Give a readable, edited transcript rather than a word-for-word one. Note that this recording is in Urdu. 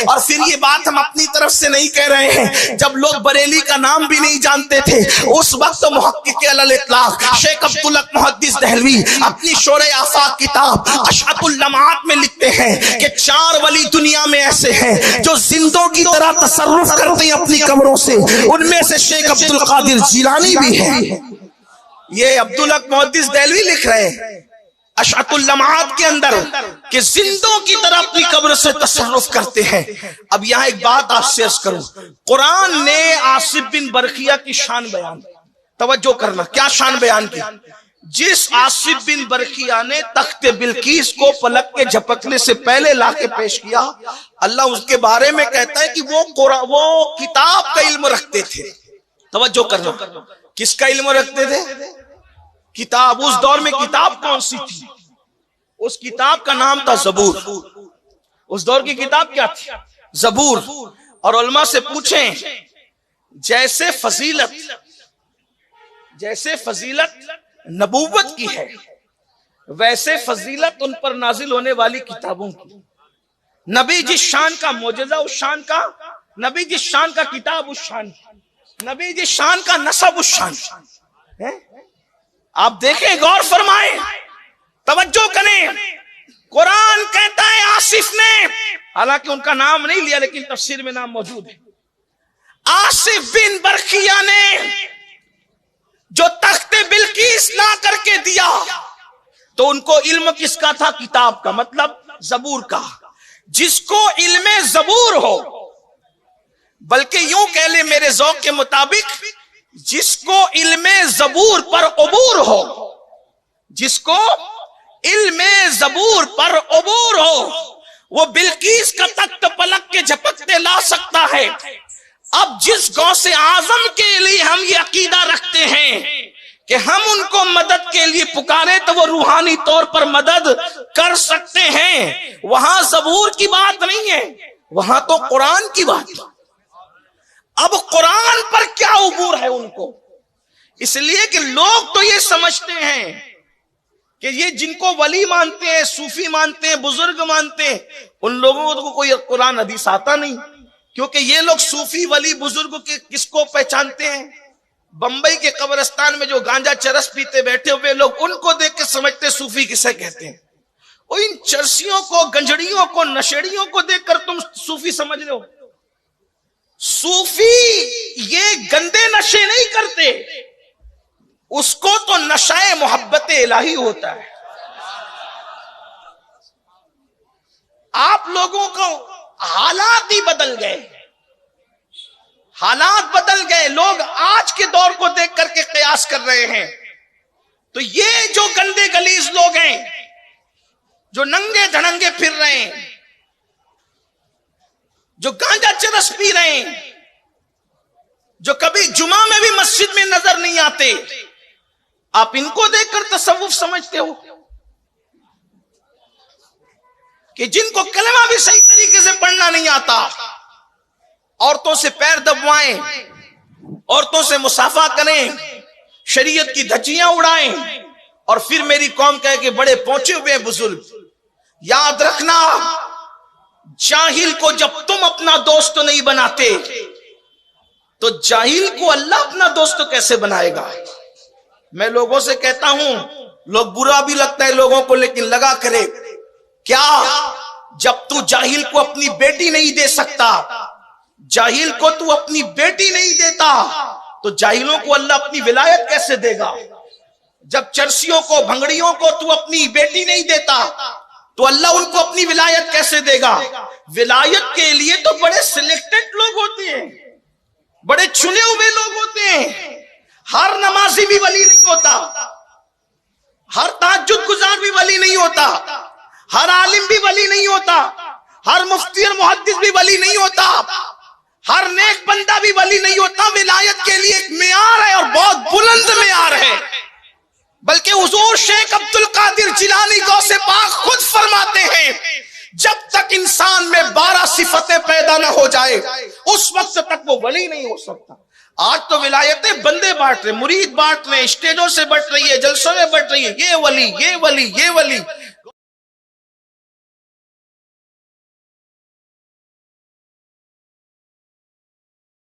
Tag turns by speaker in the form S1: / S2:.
S1: اور پھر یہ بات ہم اپنی طرف سے نہیں کہہ رہے ہیں، جب لوگ بریلی کا نام بھی نہیں جانتے تھے اس وقت محقق علی الاطلاق شیخ عبدالحق محدث دہلوی اپنی شورِ آفاق کتاب اشعۃ اللمعات میں لکھتے ہیں کہ 4 ولی دنیا میں ایسے ہیں جو زندوں کی طرح تصرف کرتے ہیں اپنی قبروں سے، ان میں سے شیخ عبد القادر جیلانی بھی ہے۔ یہ عبدالحق محدث دہلوی لکھ رہے ہیں اشعۃ اللمعات کے اندر کہ زندوں کی طرح اپنی قبر سے تصرف کرتے ہیں۔ اب یہاں ایک بات آپ سے عرض کروں، قرآن نے آصف بن برقیہ کی شان بیان، توجہ کرنا، کیا شان بیان کی؟ جس آصف بن برقیہ نے تخت بلقیس کو پلک کے جھپکنے سے پہلے لا کے پیش کیا، اللہ اس کے بارے میں کہتا ہے کہ وہ کتاب کا علم رکھتے تھے۔ توجہ کرنا، کس کا علم رکھتے تھے؟ کتاب۔ اس دور میں کتاب کون سی تھی؟ اس کتاب کا نام تھا زبور۔ اس دور کی کتاب کیا تھی؟ زبور۔ اور علماء سے پوچھیں، جیسے فضیلت نبوت کی ہے ویسے فضیلت ان پر نازل ہونے والی کتابوں کی۔ نبی جس شان کا معجزہ اس شان کا، نبی جس شان کا کتاب اس شان کی، نبی جس شان کا نسب اس شان کی۔ آپ دیکھیں، غور فرمائیں، توجہ کریں، قرآن کہتا ہے آصف نے، حالانکہ ان کا نام نہیں لیا لیکن تفسیر میں نام موجود ہے، آصف بن برقیہ نے جو تخت بلقیس لا کر کے دیا تو ان کو علم کس کا تھا؟ کتاب کا، مطلب زبور کا۔ جس کو علم زبور ہو، بلکہ یوں کہہ لیں میرے ذوق کے مطابق، جس کو علم زبور پر عبور ہو، جس کو علم زبور پر عبور ہو، وہ بلقیس کا تخت پلک کے جھپکتے لا سکتا ہے۔ اب جس غوث اعظم کے لیے ہم یہ عقیدہ رکھتے ہیں کہ ہم ان کو مدد کے لیے پکارے تو وہ روحانی طور پر مدد کر سکتے ہیں، وہاں زبور کی بات نہیں ہے، وہاں تو قرآن کی بات ہے۔ اب قرآن پر کیا عبور ہے ان کو؟ اس لیے کہ لوگ تو یہ سمجھتے ہیں کہ یہ جن کو ولی مانتے ہیں، صوفی مانتے ہیں، بزرگ مانتے ہیں، ان لوگوں کو کوئی قرآن حدیث آتا نہیں، کیونکہ یہ لوگ صوفی ولی بزرگ کے کس کو پہچانتے ہیں؟ بمبئی کے قبرستان میں جو گانجا چرس پیتے بیٹھے ہوئے لوگ، ان کو دیکھ کے سمجھتے صوفی کسے کہتے ہیں۔ اور ان چرسیوں کو، گنجڑیوں کو، نشیڑیوں کو دیکھ کر تم صوفی سمجھ رہے ہو۔ صوفی یہ گندے نشے نہیں کرتے، اس کو تو نشہ محبت الہی ہوتا ہے۔ آپ لوگوں کو حالات ہی بدل گئے، حالات بدل گئے، لوگ آج کے دور کو دیکھ کر کے قیاس کر رہے ہیں۔ تو یہ جو گندے گلیز لوگ ہیں، جو ننگے دھڑنگے پھر رہے ہیں، جو گانجا چرس پی رہے ہیں، جو کبھی جمعہ میں بھی مسجد میں نظر نہیں آتے، آپ ان کو دیکھ کر تصوف سمجھتے ہو؟ کہ جن کو کلمہ بھی صحیح طریقے سے پڑھنا نہیں آتا، عورتوں سے پیر دبوائیں، عورتوں سے مصافحہ کریں، شریعت کی دھجیاں اڑائیں، اور پھر میری قوم کہے کہ بڑے پہنچے ہوئے بزرگ۔ یاد رکھنا، جاہل کو جب تم اپنا دوست نہیں بناتے تو جاہل کو اللہ اپنا دوست کیسے بنائے گا؟ میں لوگوں سے کہتا ہوں، لوگ برا بھی لگتا ہے لوگوں کو، لیکن لگا کرے کیا؟ جب تو جاہل کو اپنی بیٹی نہیں دے سکتا، جاہل کو تو اپنی بیٹی نہیں دیتا تو جاہلوں کو اللہ اپنی ولایت کیسے دے گا؟ جب چرسیوں کو، بھنگڑیوں کو تو اپنی بیٹی نہیں دیتا تو اللہ ان کو اپنی ولایت کیسے دے گا؟ ولایت کے لیے تو بڑے سلیکٹڈ لوگ ہوتے ہیں، بڑے چنے ہوئے لوگ ہوتے ہیں۔ ہر نمازی بھی ولی نہیں ہوتا، ہر تہجد گزار بھی ولی نہیں ہوتا، ہر عالم بھی ولی نہیں ہوتا، ہر مفتی اور محدث بھی ولی نہیں ہوتا، ہر نیک بندہ بھی ولی نہیں ہوتا۔ ولایت کے لیے ایک معیار ہے اور بہت بلند معیار ہے، بلکہ حضور شیخ عبد القادر جیلانی غوث پاک خود فرماتے ہیں، جب تک انسان میں 12 صفتیں پیدا نہ ہو جائے اس وقت تک وہ ولی نہیں ہو سکتا۔ آج تو ولایتیں بندے بانٹ رہے، مرید بانٹ رہے، اسٹیجوں سے بٹ رہی ہے، جلسوں میں بٹ رہی ہے، یہ ولی، یہ ولی، یہ ولی۔